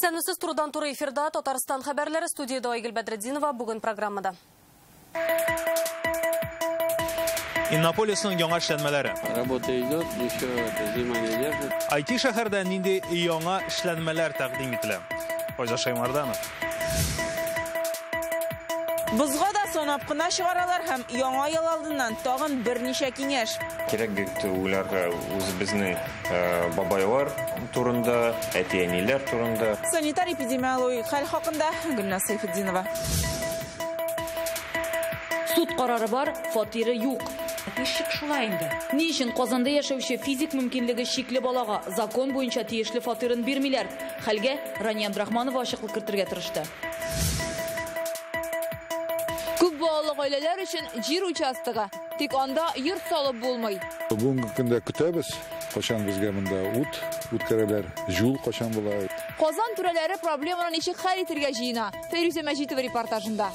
Сәнусіз турдан туры эфирда Татарстан хәбәрләре, студияда Айгөл Бәдретдинова бүгін программада. Иннополисның яңа эшләнмәләре. Работа идет, еще внимание держит. IT шәһәрдә нинди яңа эшләнмәләр тәкъдим ителә? Файза Шаймарданов. Бузга да санап кына чыгаралар һәм яңа ел алдыннан тагын берничә киңәш. Кирәк бит уларга үзебезнең бабайлар турында, әти-әниләр турында. Санитар-эпидемиологик хәл хакында Гөлназ Сайфетдинова. Суд карары бар, фатиры юк. Ишек шулай инде. Ни өчен Казанда яшәүче физик мөмкинлеге шикле балага закон буенча тиешле фатирын бирмиләр? Хәлгә Рания Абдрахманова ачыклык кертергә тырышты. Күп балалы гаиләләр өчен җир участогы, тик анда йорт салып булмый. Бүгенге көндә көтәбез, качан безгә монда ут керәләр, жул качан була. Казан түрәләре проблеманы ничек хәл итәргә җыена? Фәрүзә Мәҗитова репортажында.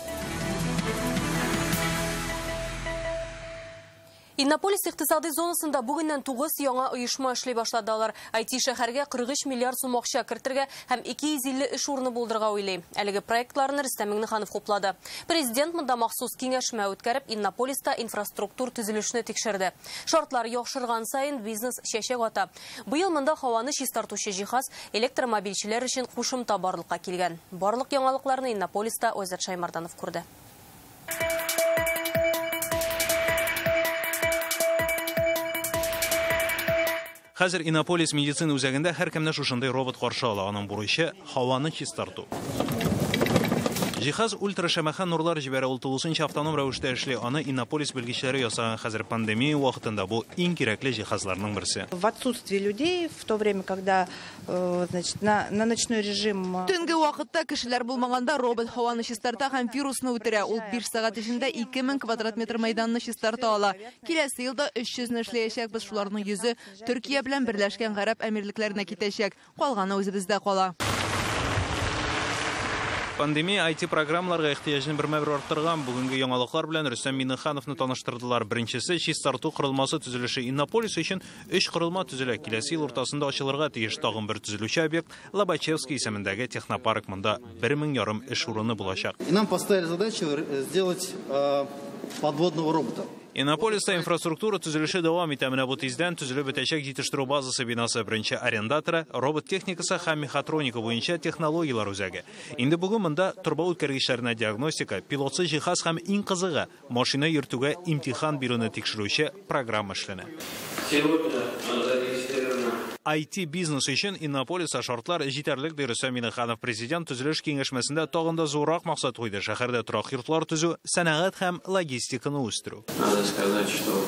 Иннополис иктисади зонасында бүгеннән 9 яңа оешма эшли башладылар. IT шәһәргә 43 миллиард сум акча кертергә һәм 250 эш урыны булдырырга уйлый. Әлеге проектларны Рөстәм Миңнеханов хуплады. Президент монда махсус киңәшмә үткәреп, Иннополиста инфраструктур төзелешне тикшерде. Шартлар яхшырган сайын бизнес чәчәк ата. Быел монда һаваны чистартучы җиһаз электромобильчеләр өчен кушымта барлыкка килгән. Барлык яңалыкларны Иннополиста Айзат Шаймарданов күрде. Хәзер Иннополис медицина үзәгендә һәркемне шушындай робот каршы ала. Аның бурычы һаваны чистарту. Җиһаз ультрашәмәхән нурлар җибәрә, ул тулысынча автоном рәвештә эшли. Аны Иннополис белгечләре ясаган. Хәзер пандемия вакытында бу иң кирәкле җиһазларның берсе. В отсутствие людей, в то время, когда на ночной режим... Төнге вакытта кешеләр булмаганда робот һаваны чистарта һәм вирусны үтерә. Ул 5 сагать эчендә 2000 квадрат метр мәйданны чистарта ала. Киләсе елда 300 эшләячәкбез. Шуларның 100-е Төркия белән Берләшкән Гарәп Әмирлекләренә китәчәк. Калганы үзебездә кала. Пандемия IT-программаларга ихтыяҗын бермә-бер арттырган. Бүгенге яңалыклар белән Рөстәм Миңнехановны таныштырдылар. Беренчесе чистарту кырылмасы төзелеше. Иннополис өчен 3 кырылма төзелә. Киләсе ел уртасында ачылырга тиеш тагын бер төзелүче объект Лобачевский исемендәге технопарк. Монда 1500 эш урыны булачак. И нам поставили задачу сделать подводного робота. Иннополиста инфраструктура төзелеше дәвам итә. Менә бу тиздән төзелеп бетәчәк җитештерү базасы бинасы. Беренче арендаторы робот техникасы һәм мехатроника буенча технологиялар үзәге. Инде бүген монда торба үткәргечләренә диагностика, пилотсыз җиһаз һәм иң кызыгы машина йөртүгә имтихан бирүне тикшерүче программа эшләнә. IT бизнес өчен Иннополиста шартлар җитәрлек ди Рөстәм Миңнеханов. Президент төзелеш киңәшмәсендә тагын да зуррак максат куйды. Шәһәрдә торак йортлар төзү, сәнәгать һәм логистиканы үстерү. Надо сказать, что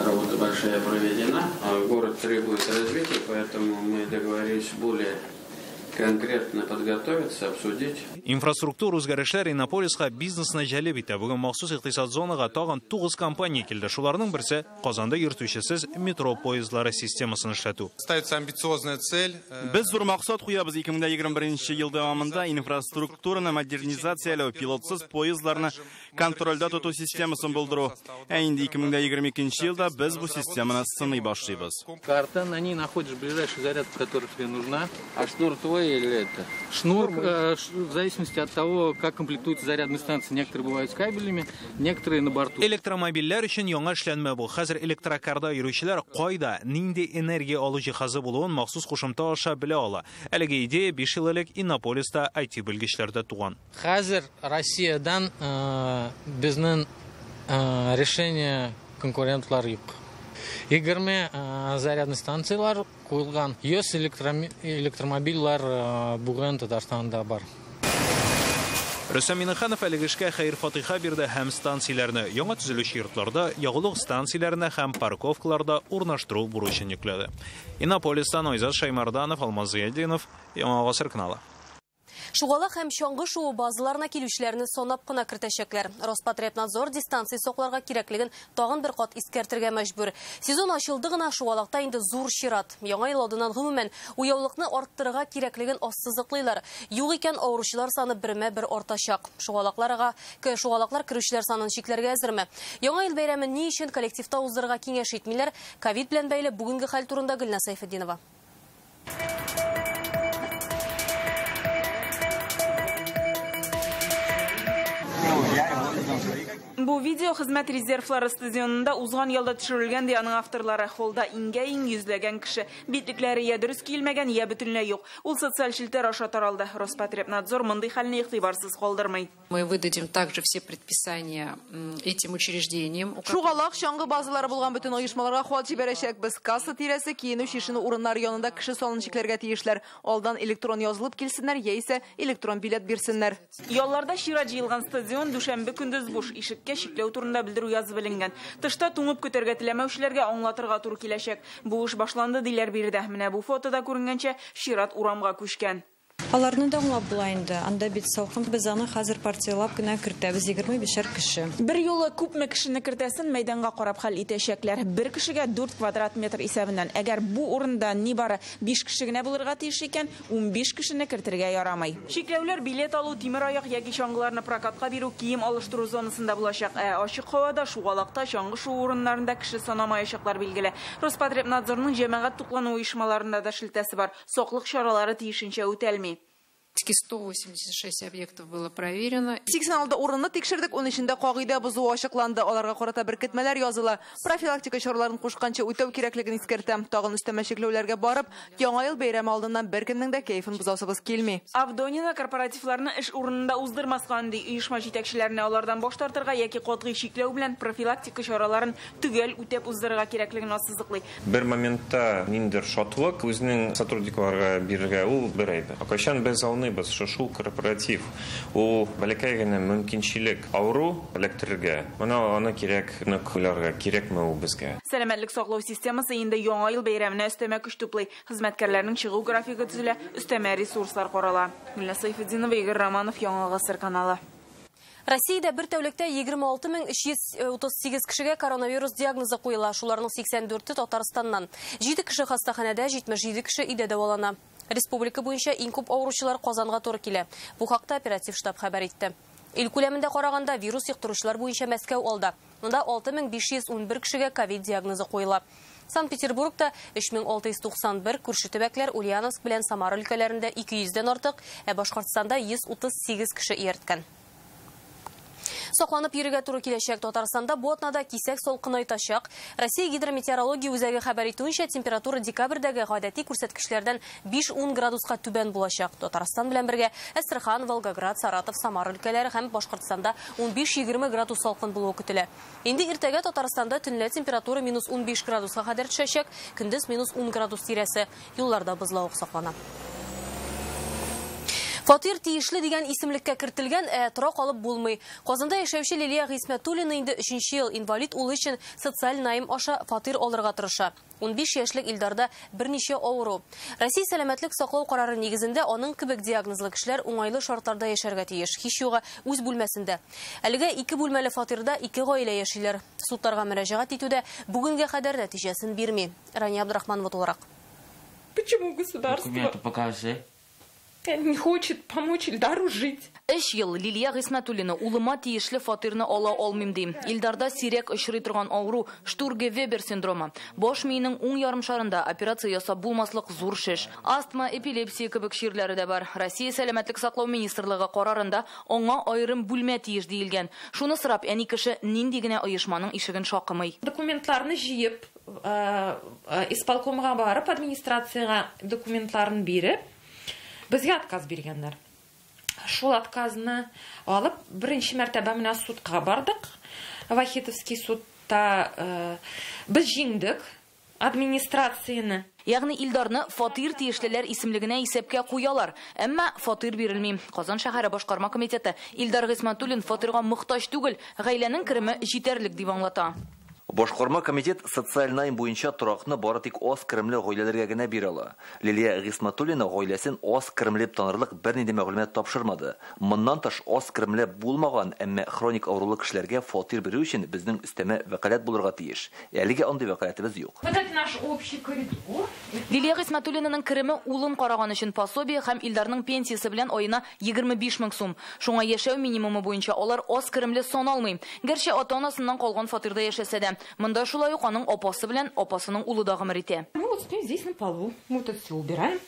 работа большая проведена. Город требует развития, поэтому мы договорились более конкретно подготовиться, обсудить. Инфраструктура үзгәрешләр Иннополиска бизнесны җәлеп итә. Бүген махсус икътисад зонага тагын 9 компания килде. Шуларның берсе Казанда йөртүчесез метро поездлары системасын эшләтү. Ставится амбициозная цель. Без зур максат куябыз 2021 ел дәвамында инфраструктураны модернизацияләү, пилотсыз поездларны контрольдә тоту системасын булдыру. Инде 2022 елда без бу системаны сыный башлыйбыз. Карта, на ней находишь ближайшую зарядку, которая тебе нужна. А шнур твой или это? Шнур, в зависимости от того, как комплектуются зарядные станции. Некоторые бывают с кабелями, некоторые на борту. Электромобильләр өчен яңа эшләнмә бу. Хәзер электрокарда йөрүчеләр кайда, нинди энергия алу җиһазы булуын махсус кушымта аша белә ала. Әлеге идея 5 ел элек Иннополиста IT белгечләрдә туган. Хәзер Россиядан безнең решение конкурентлар юк. 20 зарядный станциялар куелган. 100 электромобильлар бүген Татарстанда бар. Рөстәм Миңнеханов әлеге эшкә хәйр-фатиха бирде һәм станцияләрне яңа төзелүче йортларда, ягулык станцияләренә һәм парковкаларда урнаштыру бурычын йөкләде. Иннополистан Айзат Шаймарданов, Алмаз Зыялдинов, Яңа Гасыр каналы. Шугалак һәм чаңгы шуы базаларына килүчеләрне санап кына кертәчәкләр. Роспотребнадзор дистанция сокларга кирәклеген тагын бер кат искәртергә мәҗбүр. Сезон ачылды гына шугалакта инде зур чират. Яңа ел алдыннан гомумән уяулыкны арттырырга кирәклеген ассызыклыйлар. Юк икән авыручылар саны бермә-бер артачак. Шугалаклар керүчеләр санын чикләргә әзерме? Яңа ел бәйрәмен ни өчен коллективта уздырырга киңәш итмиләр? Ковид белән бәйле бүгенге хәл турында Гөлназ Сайфетдинова. Бу видео хезмәт резервлары стадионында узган ялда төшерелгән ди аның авторлары. Холда иң йөзләгән кеше. Битлекләре я дөрес килмәгән, я бөтенләй юк. Ул социаль челтәр аша таралды. Роспотребнадзор мондый хәлне игътибарсыз калдырмый. Мы выдадим также все предписания этим учреждениям. Шугалак чаңгы базалары булган бөтен оешмаларга хат җибәрәчәкбез. Касса тирәсе, киенү шишене урыннары янында кеше санын чикләргә тиешләр. Алдан электрон язылып килсеннәр, яисә электрон билет бирсеннәр. Ялларда чират җыелган стадион дүшәмбе көндез буш. Ишеккә чикләү турында белдерү язып беленгән. Тышта туңып көтәргә теләмәүчеләргә аңлатырга туры киләчәк. Бу эш башланды диләр биредә. Менә бу фотода күренгәнчә чират урамга күчкән. Аларны да аңлап була инде. Анда бит салкын, без аны хәзер партиялап кына кертәбез 25 кеше. Бер юлы күпме кешене кертәсен мәйданга карап хәл итәчәкләр. Бер кешегә 4 квадрат метр исәбеннән. Әгәр бу урында нибары 5 кеше генә булырга тиеш икән, 15 кешене кертергә ярамый. Шикләүләр билет алу, тимер аяк яки чаңгыларны прокатка бирү, кием алыштыру зонасында булачак. Ачык һавада, шугалакта, чаңгы шу урыннарында кеше санамаячаклар билгеле. Роспотребнадзорның җәмәгать туклану оешмаларында да шелтәсе бар. Соклык чаралары тиешенчә үтәлми. 186 объектов было проверено. 86 урынны тикшердек, 13-дә кагыйдә бозу ачыкланды. Аларга карата беркетмәләр языла. Профилактика чараларын кушканча үтәү кирәклеген искәртәм. Тагын өстәмә чикләүләргә барып, яңа ел бәйрәме алдыннан беркемнең дә кайфын бозасыбыз килми. Авдонина корпоративларны эш урынында уздырмаска ди, оешма җитәкчеләренә алардан баш тартырга яки катгый чикләү белән профилактика чараларын төгәл үтәп уздырырга кирәклеген ассызыклый. Бер моментта ниндер шатлык үзенең сотрудникларга бирергә ул бер әйбер. Акачан без біз шушу корпоратив. У бәләкәй генә мөмкинчелек ауру электрге. Моны аны кирәк, нөкләргә кирәкме ул безгә. Сәламәтлек саклау системасы инде яңа ел бәйрәменә өстәмә көч туплый. Хезмәткәрләрнең чыгу графигы төзелә, өстәмә ресурслар карала. Гөлнар Сайфетдинова, Игорь Романов, Яңа Гасыр каналы. Россиядә бер тәүлектә 26338 кешегә коронавирус диагнозы куела. Шуларның 84-е Татарстаннан. 7 кеше хастаханәдә, 77 кеше өйдә дәвалана. Республика буенча иң күп авыручылар Казанга туры килә. Бу хакта оператив штаб хәбәр итте. Ил күләмендә караганда вирус йоктыручылар буенча Мәскәү алда. Монда 6511 кешегә ковид диагнозы куела. Санкт-Петербургта 3691, күрше төбәкләр Ульяновск белән Самара өлкәләрендә 200дән артык, Башкортстанда 138 кеше иярткән. Сакланып йөрергә туры киләчәк. Татарстанда бу атнада кисәк салкынайтачак. Россия гидрометеорология үзәге хәбәр итүенчә, температура декабрьдәге гадәти күрсәткечләрдән 5-10 градуска түбән булачак. Татарстан белән бергә Әстерхан, Волгоград, Саратов, Самара өлкәләре һәм Башкортстанда 15-20 градус салкын булуы көтелә. Инде иртәгә Татарстанда төнлә температура -15 градуска кадәр төшәчәк, көндез -10 градус тирәсе. Юлларда бозлавык саклана. Фатир тиешле дигән исемлеккә кертелгән, тора калып булмый. Казанда яшәүче Лилия Гыйсмәтуллина инде 3нче ел инвалид улы өчен социаль найм аша фатир алырга тырыша. 15 яшьлек Илдарда берничә авыру. Россия сәламәтлек саклау карары нигезендә аның кебек диагнозлы кешеләр уңайлы шартларда яшәргә тиеш. Һич югы үз бүлмәсендә. Әлегә 2 бүлмәле фатирда 2 гаилә яшиләр. Судларга мөрәҗәгать итүдә бүгенгә кадәр нәтиҗәсен бирми. Рания Абдрахманова тулырак. Почему государство? Документы покажи. Не хочет помочь Илдару жить. 3 ел Лилия Гыйсмәтуллина улыма тиешле фатирны ала алмыйм ди. Илдарда сирәк очрый торган авыру Штурге-Вебер синдромы. Баш миенең уң ярымшарында операция ясап булмаслык зур шеш. Астма, эпилепсия кебек ширләре дә бар. Россия сәламәтлек саклау министрлыгы карарында аңа аерым бүлмә тиеш диелгән. Шуны сорап, әни кеше нинди генә оешманың ишеген шакымый. Документларны җыеп, исполкомга барып, администрацияга документларын биреп, безгә отказ биргәннәр. Шул отказны алып, беренче мәртәбә менә судка бардык. Вахитовский судта без җиңдек администрацияне. Ягъни Илдарны фатир тиешлеләр исемлегенә исәпкә куялар. Әмма фатир бирелми. Казан шәһәре башкарма комитеты Илдар Гыйсмәтуллин фатирга мохтаҗ түгел, гаиләнең кереме җитәрлек дип аңлата. Башкарма комитет социаль найм буенча торакны бары тик аз керемле гаиләләргә генә бирә ала. Лилия Гыйсмәтуллина гаиләсен аз керемле танырлык бернинди мәгълүмат тапшырмады. Моннан тыш аз керемле булмаган, әмма хроник авырулы кешеләргә фатир бирү өчен безнең өстәмә вәкаләт булырга тиеш. Әлегә андый вәкаләтебез юк. Вот это наш общий коридор. Лилия Гыйсмәтуллинаның кереме улын караган өчен пособие һәм Илдарның пенсиясе белән аена 25 мең сум. Шуңа яшәү минимумы буенча алар аз керемле сан алмый. Гәрчә ата-анасыннан калган фатирда яшәсә дә, монда шулай ук аның апасы белән апасының улы да гомер итә. Мы вот стоим здесь на полу. Мы тут все убираем.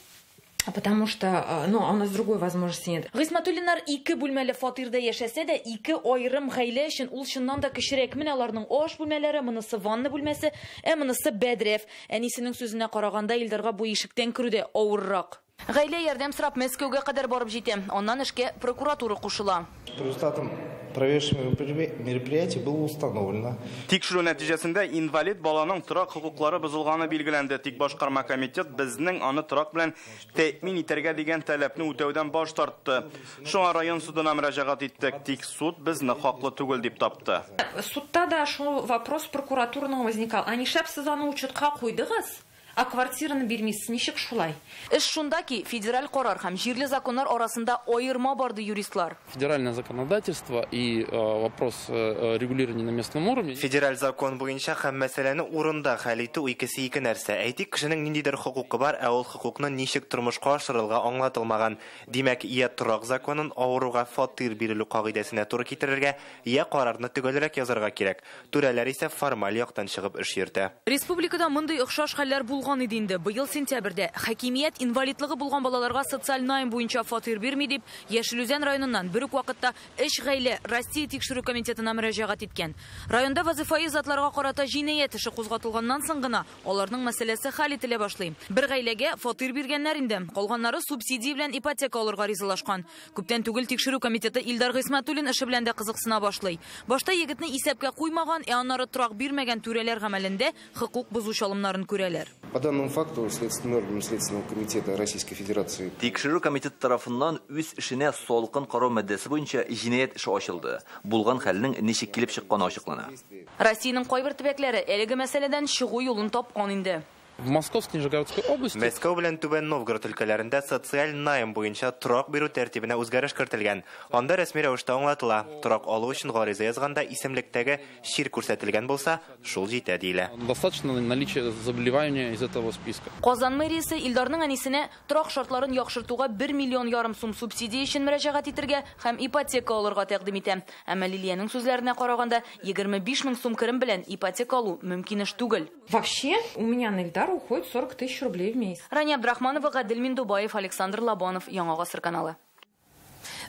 Потому что, у нас другой возможности нет. Гыйсматуллиннар 2 бүлмәле фатирда яшәсә дә, 2 айрым гаилә өчен ул чыннан да кечерәк. Менә аларның аш бүлмәләре, монысы ванна бүлмәсе, монысы бәдрәф. Әнисенең сүзенә караганда, Илдарга бу ишектән керүдә авыррак. Гаилә ярдәм сорап Мәскәүгә кадәр барып җитә. Аннан эшкә прокуратура кушыла. Результатом проведенного мероприятия было установлено. Тикшерү нәтиҗәсендә инвалид баланың торак хокуклары бозылганы билгеләнде. Тик башкарма комитет безнең аны торак белән тәэмин итәргә дигән таләпне үтәүдән баш тартты. Шуңа район судына мөрәҗәгать иттек. Тик суд безне хаклы түгел дип тапты. Судта да шул вопрос прокуратураның возникал. Они шәп сез аны учетка куйдыгыз? А квартираны бирмисез, ничек шулай? Эш шунда ки, федераль карар һәм җирле законнар арасында аерма барды юристлар. Федеральное законодательство и вопрос регулирования на местном уровне. Федераль закон буенча һәм мәсьәләне урында хәл итү икесе ике нәрсә. Әйтик, кешенең ниндидер хокукы бар, ә ул хокукны ничек тормышка ашырылга аңлатылмаган. Димәк, я торак законын авыруга фатир бирелү кагыйдәсенә туры китерергә, я карарны төгәлрәк язарга кирәк. Түрәләр исә формаль яктан чыгып эш йөртә. Республикада мондай охшаш хәлләр булган иде инде. Быел сентябрьдә хакимият инвалидлыгы булган балаларга социаль найм буенча фатир бирми дип, Яшелүзән районыннан бер үк вакытта 3 гаилә Россия тикшерү комитетына мөрәҗәгать иткән. Районда вазифаи затларга карата җинаять эше кузгатылганнан соң гына аларның мәсьәләсе хәл ителә башлый. Бер гаиләгә фатир биргәннәр инде, калганнары субсидия белән ипотека алырга ризалашкан. Күптән түгел тикшерү комитеты Илдар Гыйсмәтуллин эше белән дә кызыксына башлый. Башта егетне исәпкә куймаган, аннары торак бирмәгән түрәләр гамәлендә хокук бозу чалымнарын күрәләр. По данному факту Следственным органом Следственного комитета Российской Федерации Тикшерү комитеты тарафыннан үз эшенә салкын карау маddәсе буенча җинаять эше ачылды. Булган хәлнең ничек килеп чыкканы ачыклана. Россиянең кайбер төбәкләре әлеге мәсьәләдән чыгу юлын тапкан инде. В Московской Нижегородской области Мәскәү белән Түбән Новгород өлкәләрендә социаль найм буенча торак бирү тәртибенә үзгәреш кертелгән. Анда рәсми рәвештә аңлатыла. Торак алу өчен гариза язганда исемлектәге шир күрсәтелгән булса, шул җитә диелә. Достаточно наличия заболевания из этого списка. Казан мэриясе Илдарның әнисенә торак шартларын яхшыртуга 1,5 миллион сум субсидия өчен мөрәҗәгать итәргә һәм ипотека алырга тәкъдим итә. Әмма Лилиянең сүзләренә караганда 25 мең сум керем белән ипотека алу мөмкин эш түгел. Вообще, у меня на Ильдар уходит 40 тысяч рублей в месяц. Рания Абдрахманова, Гадел Миндубаев, Александр Лабанов, Яңа Гасыр каналы.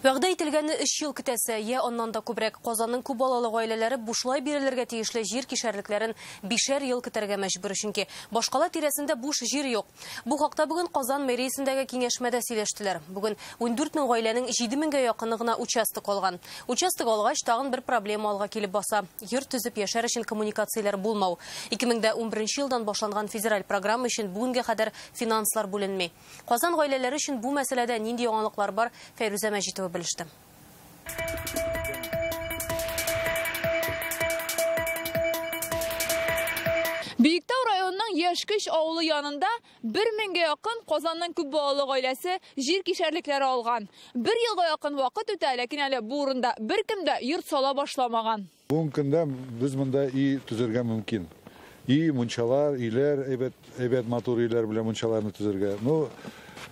Вәгъдә ителгәнне 3 ел көтәсе, я аннан да күбрәк Казанның күп балалы гаиләләре бушлай бирелергә тиешле җир кишәрлекләрен 5 ел көтәргә мәҗбүр, чөнки башкала тирәсендә буш җир юк. Бу хакта бүген Казан мэриясендәге киңәшмәдә сөйләштеләр. Бүген 14 мең гаиләнең 7 меңгә якыны гына участок алган. Участок алгач, тагын бер проблема алга килеп баса. Йорт төзеп яшәр өчен коммуникацияләр булмау. 2011 елдан башланган федераль программа өчен бүгенгә кадәр финанслар бүленми. Казан гаиләләре өчен бу мәсьәләдә нинди яңалыклар бар? Фәйрүзә Мәҗитова белеште. Биектау районының Яшкиш авылы янында 1000-гә якын Казанның күп балалы гаиләсе җир кишәрлекләре алган. 1 елга якын вакыт үтә, ләкин әле бу урында беркем дә йорт сала башламаган. Бүгенге көндә без монда и төзергә мөмкин. И мунчалар, иләр, әйбәт матур иләр белән мунчаларны төзергә.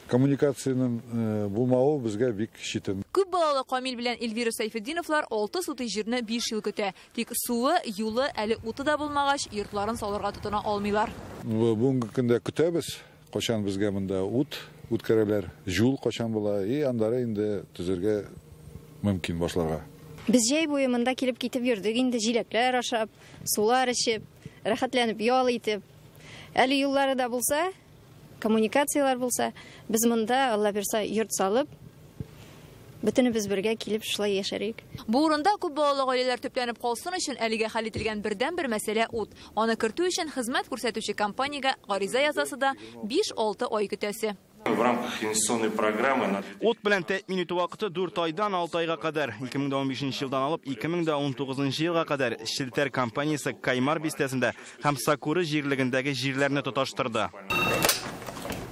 Коммуникацияның булмауы безгә бик читен. Күп балалы Камил белән Эльвира Сайфетдиновлар 6 сутый җирне 5 ел көтә. Тик суы, юлы әле уты да булмагач, йортларын салырга тотына алмыйлар. Бүгенге көндә көтәбез, качан безгә монда ут керәләр, юл качан була, и андары инде төзергә мөмкин башларга. Без җәй буе монда килеп китеп йөрдек, инде җиләкләр ашап, сулар эчеп, рәхәтләнеп ял итеп. Әле юллары да булса, коммуникациялар булса, біз монда Алла берса йорт салып, бөтенебез бергә килеп шулай яшәрик. Бу урында күп балалы гаиләләр төпләнеп калсын өчен әлегә хәл ителгән бердән-бер мәсьәлә ут. Аны кертү өчен хезмәт күрсәтүче компаниягә гариза язасы да 5-6 ай көтәсе. В рамках инвестиционной программы Ут белән тәэмин итү вакыты 4 айдан 6 айга кадәр, 2015 елдан алып 2019 елга кадәр Шелтер компаниясе Каймар бистәсендә һәм Сакуры җирлегендәге җирләрне тоташтырды.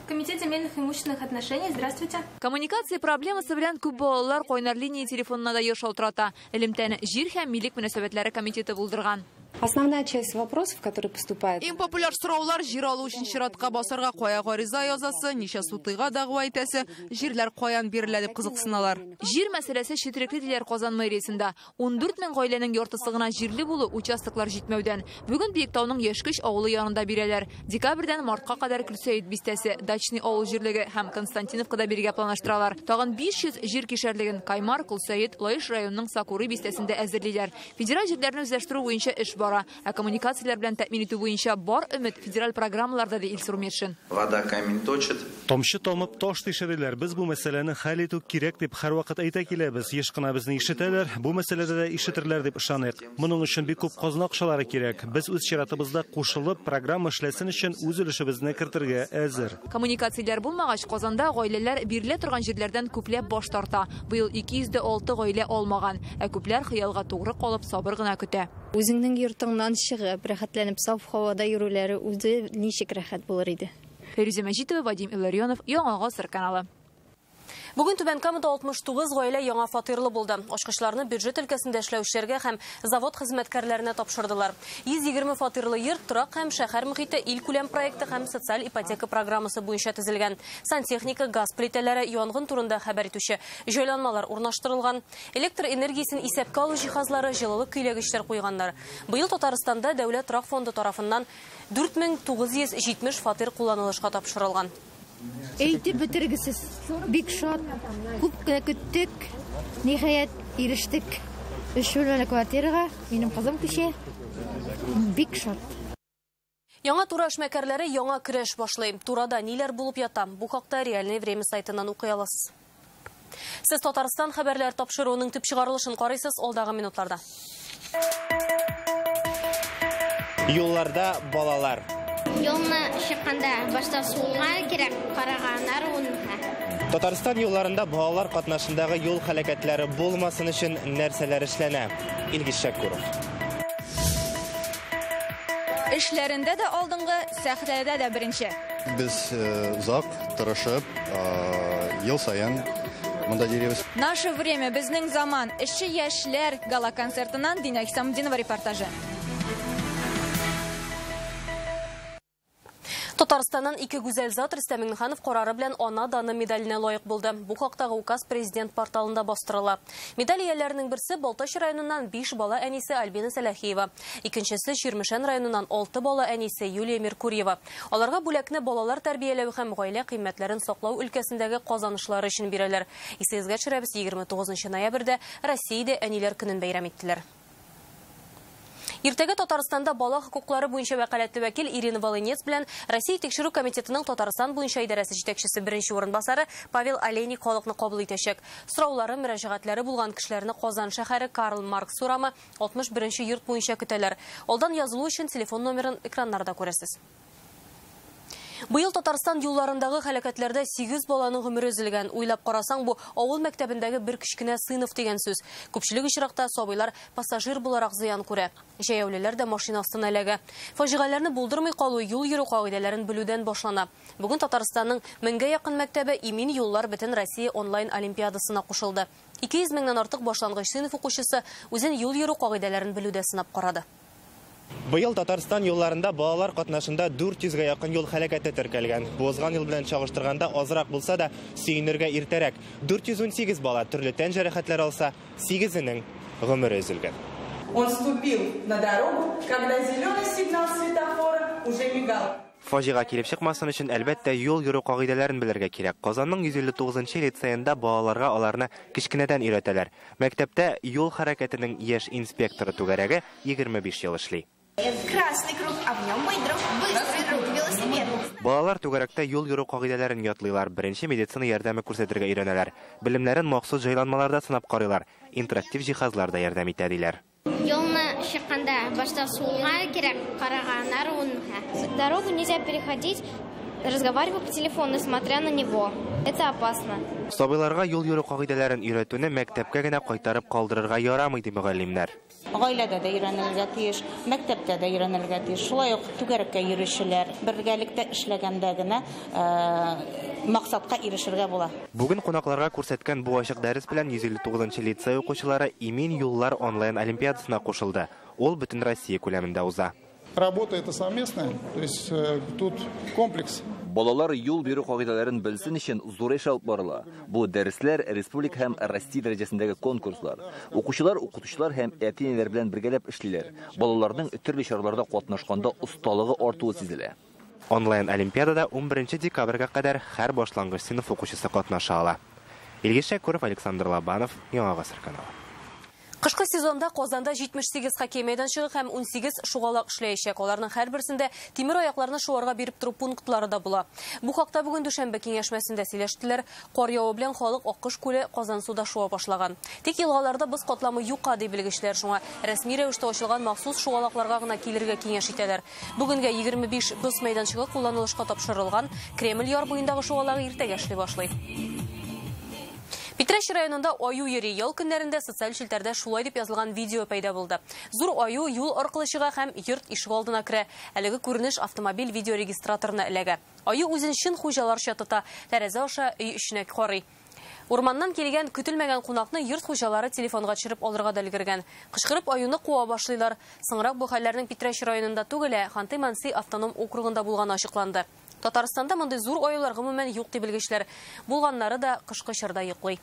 Комитет земельных и имущественных отношений. Здравствуйте. Коммуникация проблемасы белән күп балалар кайнар линия телефонына да еш шалтырата. Элемтәне җир һәм милек мөнәсәбәтләре комитеты булдырган. Основная часть вопросов, которые поступают... Иң популяр сораулар жир алу өчен чиратка басарга кая гариза язасы, ничә сутыга дәгъва итәсе, җирләр каян бирелә дип кызыксыналар. Жир мәсьәләсе четерекле диләр Казан мэриясендә. 14 мең гаиләнең яртысы гына җирле булу участоклар җитмәүдән. Бүген Биектауның Яшькөч авылы янында бирәләр. Декабрьдән мартка кадәр Күлсәет бистәсе, Дачный авыл җирлеге һәм Константиновкада биргә планлаштыралар. Тагын 500 җир кишәрлеген Каймар, Күлсәет, Лаеш районының Сакуры бистәсендә әзерлиләр. Федераль җирләрне үзләштерү буенча эш бара. Ә коммуникацияләр белән тәэмин итү буенча бар өмет федераль программаларда ди Илсур Метшин. Вода камень точит. Тамчы тамып таш тишерәләр. Без бу мәсьәләне хәл итү кирәк дип һәрвакыт әйтә киләбез. Еш кына безне ишетәләр, бу мәсьәләдә дә ишетерләр дип ышаныйк. Моның өчен бик күп казна акчалары кирәк. Без үз чиратыбызда кушылып, программа эшләсен өчен үз өлешебезне кертергә әзер. Коммуникацияләр булмагач, Казанда гаиләләр бирелә торган җирләрдән күпләп баш тарта. Быел 206 гаилә алмаган, ә күпләр хыялга тугры калып сабыр гына көтә. Үзеңнең йортыңнан чыгып, рәхәтләнеп саф һавада йөрүләре үзе ничек рәхәт булыр иде. Фәрүзә Мәҗитова, Вадим Илларионов, Яңа Гасыр каналы. Бүген Түбән Камада 69 гаилә яңа фатирлы булды. Ачкычларны бюджет өлкәсендә эшләүчеләргә һәм завод хезмәткәрләренә тапшырдылар. 120 фатирлы йорт торак һәм шәһәр мөхите ил күләм проекты һәм социаль ипотека программасы буенча төзелгән. Сантехника, газ плитәләре, янгын турында хәбәр итүче җайланмалар урнаштырылган. Электр энергиясен исәпкә алу җиһазлары, җылылык көйләгечләр куйганнар. Быел Татарстанда Дәүләт торак фонды тарафыннан 4970 фатир кулланылышка тапшырылган. Әйтеп бетергесез. Бик шат. Күп көттек. Ниһаят ирештек. 3 бүлмәле квартирага минем кызым күчә. Бик шат. Яңа тура эшмәкәрләре яңа көрәш башлый. Турада ниләр булып ята? Бу хакта Реальное время сайтыннан укый аласыз. Сез Татарстан хәбәрләр тапшыруының төп чыгарылышын карыйсыз алдагы минутларда. Юлларда балалар. Yoluna çıkanda başta soğuğa gerek karaganlar onunla. Татарстан юлларында балалар катнашындагы юл хәрәкәтләре булмасын өчен нәрсәләр эшләнә? Илгиз Шәкүров. Эшләрендә дә алдыңгы, сәхнәдә дә беренче. Без узак тырышып, ел саен монда йөрибез. Наше время, безнең заман. Эшче яшьләр гала концертыннан Динә Хисамдинова репортажы. Татарстаннан 2 гүзәл зат Рөстәм Миңнеханов карары белән ана даны медаленә лаек булды. Бу хактагы указ президент порталында бастырыла. Медаль ияләренең берсе Балтач районыннан 5 бала әнисе Альбина Сәләхиева, икенчесе Ширмешән районыннан 6 бала әнисе Юлия Меркурьева. Аларга бүләкне балалар тәрбияләү һәм гаилә кыйммәтләрен саклау өлкәсендәге казанышлары өчен бирәләр. Исегезгә төшерәбез, 29 ноябрьдә Россиядә әниләр көнен бәйрәм иттеләр. Иртәгә Татарстанда бала хокуклары буенча вәкаләтле вәкил Ирина Волынец белән Россия тикшерү комитетының Татарстан буенча идарәсе җитәкчесе беренче урынбасары Павел Олейник халыкны кабул итәчәк. Сораулары, мөрәҗәгатьләре булган кешеләрне Казан шәһәре Карл Маркс урамы 61 йорт буенча көтәләр. Алдан язылу өчен телефон номерын экраннарда күрәсез. Быел Татарстан юлларындагы хәлакәтләрдә 8 баланың гомере өзелгән. Уйлап карасаң, бу авыл мәктәбендәге бер кичкенә сыйныф дигән сүз. Күпчелек очракта сабыйлар пассажир буларак зыян күрә. Җәяүлеләр дә машина астына эләгә. Фаҗигаләрне булдырмый калу юл йөрү кагыйдәләрен белүдән башлана. Бүген Татарстанның 1000гә якын мәктәбе Имин юллар бөтен Россия онлайн олимпиадасына кушылды. 200 меңнән артык башлангыч сыйныф укучысы үзен юл йөрү кагыйдәләрен белүдә сынап карады. Быел Татарстан юлларында балалар катнашында 400-гә якын юл хәлакәте теркәлгән. Узган ел белән чагыштырганда азрак булса да, сөенергә иртәрәк. 418 бала төрле тән җәрәхәтләре алса, 8-нең гомере өзелгән. Он ступил на дорогу, когда зеленый сигнал светофора уже мигал. Фаҗига килеп чыкмасын өчен әлбәттә юл йөрү кагыйдәләрен белергә кирәк. Казанның 159-нчы лицейында балаларга аларны кичкенәдән өйрәтәләр. Мәктәптә юл хәрәкәтенең яшь инспекторы түгәрәге 25 ел эшли. Красный круг, а в нем мой друг, быстрый друг, велосипед. Балалар түгәрәктә юл йөрү кагыйдәләрен ятлыйлар, беренче медицина ярдәме күрсәтергә өйрәнәләр. Белемнәрен махсус җайланмаларда сынап карыйлар, интерактив җиһазларда ярдәм итә диләр. Yoluna çıkanda başta soğuğa gerek karaganlar onunla. Дорогу нельзя переходить разговариваю по телефону, несмотря на него. Это опасно. Сабыйларга юл йөрү кагыйдәләрен өйрәтүне мәктәпкә генә кайтарып калдырырга ярамый ди мөгаллимнәр. Гаиләдә дә өйрәнелергә тиеш, мәктәптә дә өйрәнелергә тиеш. Шулай ук түгәрәккә йөрүчеләр бергәлектә эшләгәндә генә максатка ирешергә була. Бүген кунакларга күрсәткән бу ачык дәрес белән 159-нчы лицей укучылары Имин юллар онлайн олимпиадасына кушылды. Ул бөтен Россия күләмендә уза. Работа это совместная, то есть тут комплекс. Балалар юл бирү кагыйдәләрен белсен өчен зур эш алып барыла. Бу дәресләр республика һәм Россия дәрәҗәсендәге конкурслар. Укучылар, укытучылар һәм әти-әниләр белән бергәләп эшлиләр. Балаларның төрле чараларда катнашканда усталыгы артуы сизелә. Онлайн олимпиадада 11 декабрьгә кадәр һәр башлангыч сыйныф укучысы катнаша ала. Илгиз Шәкүров, Александр Лобанов, Яңа Гасыр каналы. Кышкы сезонда Казанда 78 хоккей мәйданчыгы һәм 18 шугалак эшләячәк. Аларның һәрберсендә тимер аякларны шуарга биреп тору пунктлары да була. Бу хакта бүген Дүшәмбе киңәшмәсендә сөйләштеләр. Кар явы белән халык Аккыш күле Казан суда шуа башлаган. Тик елгаларда без катламы юкка ди белгечләр, шуңа рәсми рәвештә ачылган махсус шугалакларга гына килергә киңәш итәләр. Бүгенгә 25 быз мәйданчыгы кулланылышка тапшырылган. Кремль яр буендагы шугалагы иртәгә эшли башлый. Питрәш районында аю йөри. Ял көннәрендә социаль челтәрдә шулай дип язылган видео пайда булды. Зур аю юл аркылы чыга һәм йорт ишек алдына керә. Әлеге күренеш автомобиль видеорегистраторына эләгә. Аю үзен шин хуҗаларча тота, тәрәзә аша өй эченә карый. Урманнан килгән көтелмәгән кунакны йорт хуҗалары телефонга төшереп алырга да өлгергән. Кычкырып аюны куа башлыйлар. Соңрак бу хәлләрнең Питрәш районында түгел, Ханты-Манси автоном округында булганы ачыкланды. Татарстанда мондай зур аюлар гомумән юк дип белгечләр. Булганнары да кышкы чорда йоклый.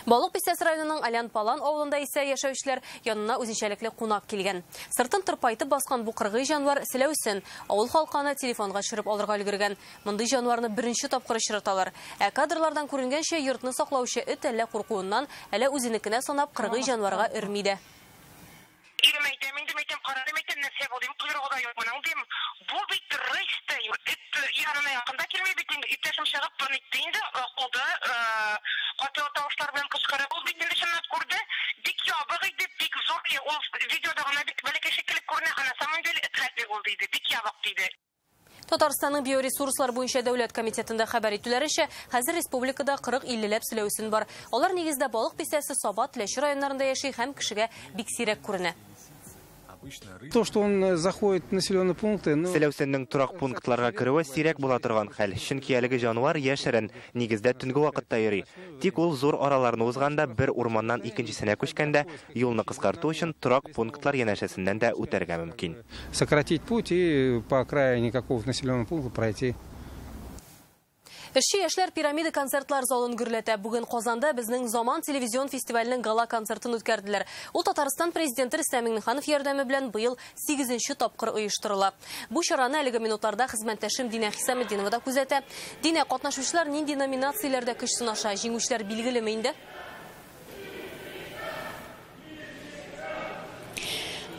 Балык Бистәсе районының Алян-Палан авылында исә яшәүчеләр янына үзенчәлекле кунак килгән. Сыртын тырпайтып баскан бу кыргый җанвар селәүсен авыл халкына телефонга төшереп алырга өлгергән. Мондый җанварны беренче тапкыр очраталар. Кадрлардан күренгәнчә йортны саклаучы эт әллә куркуыннан, әллә үзенекенә санап кыргый җанварга өрмиде. Татарстанның биоресурслар буенча дәүләт комитетында хәбәр итүләренчә, хәзер республикада 40-50ләп селәүсен бар. Алар нигездә Балык Бистәсе, Сабат, Ләче районнарында яши һәм кешегә бик сирәк күренә. То, что он заходит в населенные пункты, Селәүсеннең торак пунктларга керүе сирәк була торган хәл. Чөнки әлеге җанвар яшерен, нигездә төнге вакытта йөри. Тик ул зур араларны узганда, бер урманнан икенчесенә күчкәндә, юлны кыскарту өчен торак пунктлар янәшәсеннән дә үтәргә мөмкин. Сократить путь и по окраине какого-то населенного пункта пройти. Эшче яшьләр пирамида концертлар залын гөрләтә. Бүген Казанда безнең Заман телевизион фестиваленең гала концертын үткәрделәр. Ул Татарстан президенты Рөстәм Миңнеханов ярдәме белән быел 8нче тапкыр оештырыла. Бу чараны әлеге минутларда хезмәттәшем Динә Хисаметдинова да күзәтә. Динә, катнашучылар нинди номинацияләрдә көч сынаша? Җиңүчеләр билгелеме инде?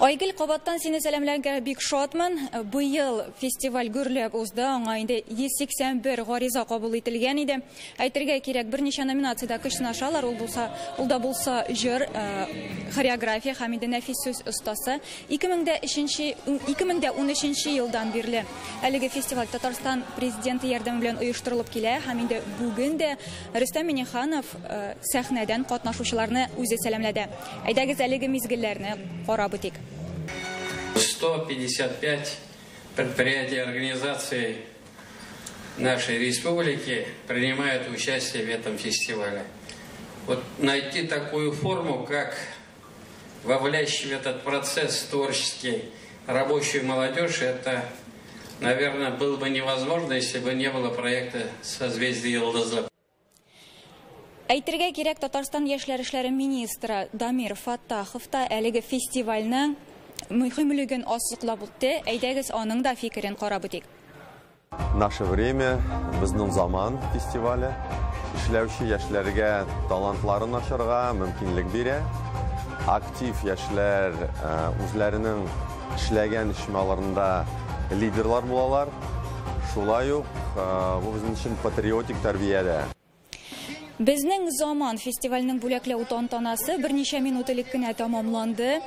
Айгөл, кабаттан сине сәламләргә бик шатмын. Быел фестиваль гөрләп узды. Аңа инде 181 гариза кабул ителгән иде. Әйтергә кирәк, берничә номинациядә көч сынашалар. Ул да булса җыр, хореография һәм нәфис сүз остасы. 2013 елдан бирле әлеге фестиваль Татарстан президенты ярдәме белән оештырылып килә. Һәм инде бүген дә Рөстәм Миңнеханов сәхнәдән катнашучыларны үзе сәламләде. Әйдәгез әлеге мизгелләрне карап үтик. 155 предприятий и организаций нашей республики принимают участие в этом фестивале. Вот найти такую форму, как вовлечь в этот процесс творческий рабочую молодежь, это, наверное, было бы невозможно, если бы не было проекта «Созвездие Йылдызы». Әйтергә кирәк, Татарстан яшьләр эшләре министры Дамир Фаттахов та әлеге фестивальның мөһимлеген ассыклап үтте. Әйдәгез аның да фикерен карап үтик. Наше время, безнең Заман фестивале эшләүче яшьләргә талантларын ачарга мөмкинлек бирә. Актив яшьләр үзләренең эшләгән эшмәләрендә лидерлар булалар. Шулай ук бу безнең өчен патриотик тәрбиядә. Безнең заман фестивальнең бүләкләү тантанасы берничә минут элек кенә тамамланды.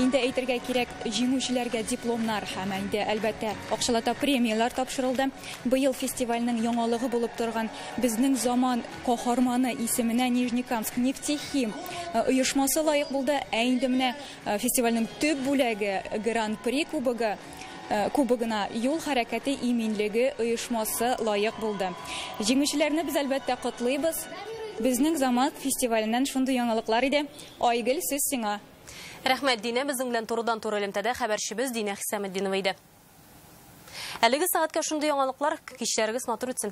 Инде әйтергә кирәк, җиңүчеләргә дипломнар һәм инде әлбәттә акчалата премиялар тапшырылды. Быел фестивальнең яңалыгы булып торган безнең заман каһарманы исеменә Нижнекамск нефтехим оешмасы лаек булды. Инде менә фестивальнең төп бүләге Гран-при кубогына юл хәрәкәте иминлеге оешмасы лаек булды. Җиңүчеләрне без әлбәттә котлыйбыз. Безнең заман фестиваленнән шундый яңалыклар иде. Айгөл, сүз сиңа. Рәхмәт, Динә, безнең белән турыдан-туры элемтәдә хәбәрчебез Динә Хисаметдинова иде. Әлеге сәгатькә шундый яңалыклар, кичләрегез матур үтсен.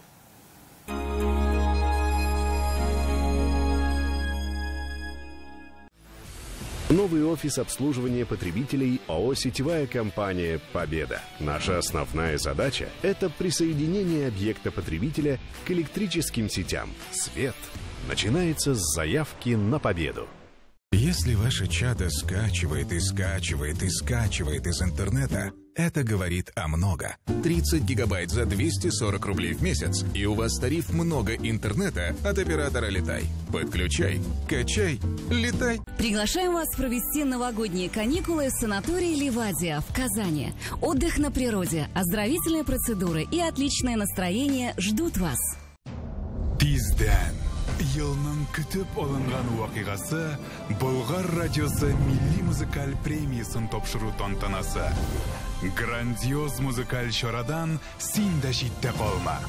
Новый офис обслуживания потребителей ООО «Сетевая компания Победа». Наша основная задача – это присоединение объекта потребителя к электрическим сетям. Свет начинается с заявки на победу. Если ваше чадо скачивает и скачивает и скачивает из интернета, это говорит о много. 30 гигабайт за 240 рублей в месяц, и у вас тариф много интернета от оператора «Летай». Подключай, качай, летай. Приглашаем вас провести новогодние каникулы в санатории «Ливадия» в Казани. Отдых на природе, оздоровительные процедуры и отличное настроение ждут вас. Тизден. Елның күтіп алынган вакыйгасы Болгар радиосы милли музыкаль премиясын тапшыру тантанасы. Грандиоз музыкаль чарадан син дә читтә калма.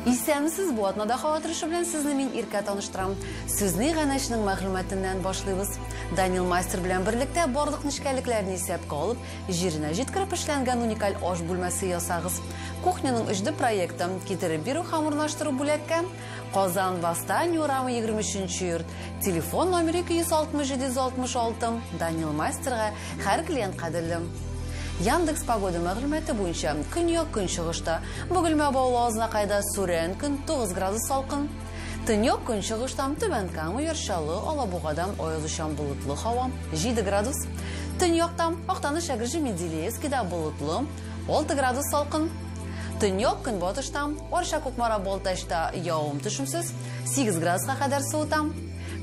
Исәмсез бу атнада хаватырышы белән сезне мин иркә таныштырам. Сүзне Ганәшнең мәгълүматыннан башлыйбыз. Данил Мастер белән берлектә барлык нечкәлекләрне исәпкә алып, җиренә җиткереп эшләнгән уникаль аш бүлмәсе ясагыз. Кухняның үҗде проекты китереп бирү һәм урнаштыру бүләккә Казан Восстание урамы 23-нче йорт. Телефон номеры 260-766. Данил Мастерга һәр клиент кадерле. Яндекс погода мәгълүматы буенча көньяк көнчыгышта Бөгелмә Баулы Азнакайда сүрән көн 9 градус салкын. Төньяк көнчыгыштан Түбән Кама Яршалы Алабугадан аязучан болытлы һава 7 градус. Төньяктан Актаныш Әгерҗе Менделеевскида болытлы 6 градус салкын. Төньяк көнбатыштан Орша Кукмара Балтачта явым-төшемсез 8 градуска кадәр суыта.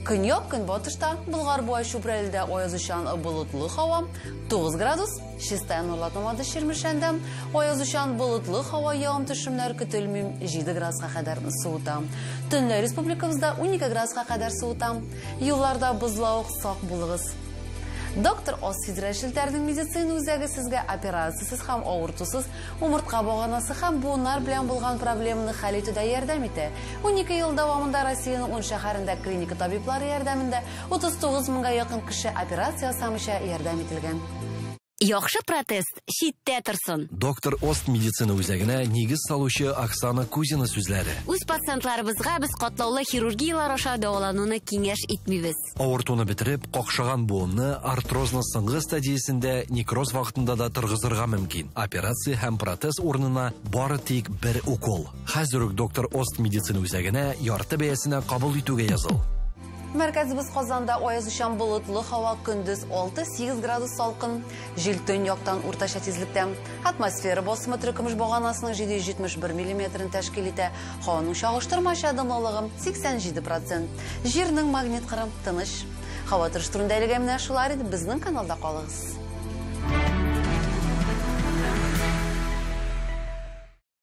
Көньяк көнбатышта Болгар буай Чүпрәледә аязучан болытлы һава 9 градус. Чистая Нурлатмада Ширмешәндә аязучан болытлы һава явым-төшемнәр көтелми 7 градуска кадәр суыта. Төнлә республикабызда 12 градуска кадәр суыта. Юлларда бозлауык сак булыгыз. Доктор Осфидра шелтәрнең медицина үзәге сезгә операциясыз һәм авыртусыз умыртка баганасы һәм буыннар белән булган проблеманы хәл итүдә ярдәм итә. 12 ел дәвамында Россиянең 10 шәһәрендә клиника табиблары ярдәмендә 39 меңгә якын кеше операция ясамыйча ярдәм ителгән. Яхшы протест читтә торсын. Доктор Ост медицина үзәгенә нигез салучы Оксана Кузина сүзләре. Үз пациентларыбызга без катлаулы хирургиялар аша дәвалануны киңәш итмибез. Авыртуны бетереп, какшаган буынны артрозның соңгы стадиясендә некроз вакытында да торгызырга мөмкин. Операция һәм протез урынына бары тик бер укол. Хәзер үк доктор Ост медицина үзәгенә ярты бәясенә кабул итүгә языл. Мәркәзебез Казанда аязучан болытлы һава көндез 6-8 градус салкын, җил төньяктан уртача тизлектә. Атмосфера басымы төркемеш баганасының 771 мм тәшкил итә. Һаваның чагыштырмача дымлылыгы 87%. Җирнең магнит кырым тыныч. Һава торыш турында әлегә менә шулар иде. Безнең каналда калыгыз.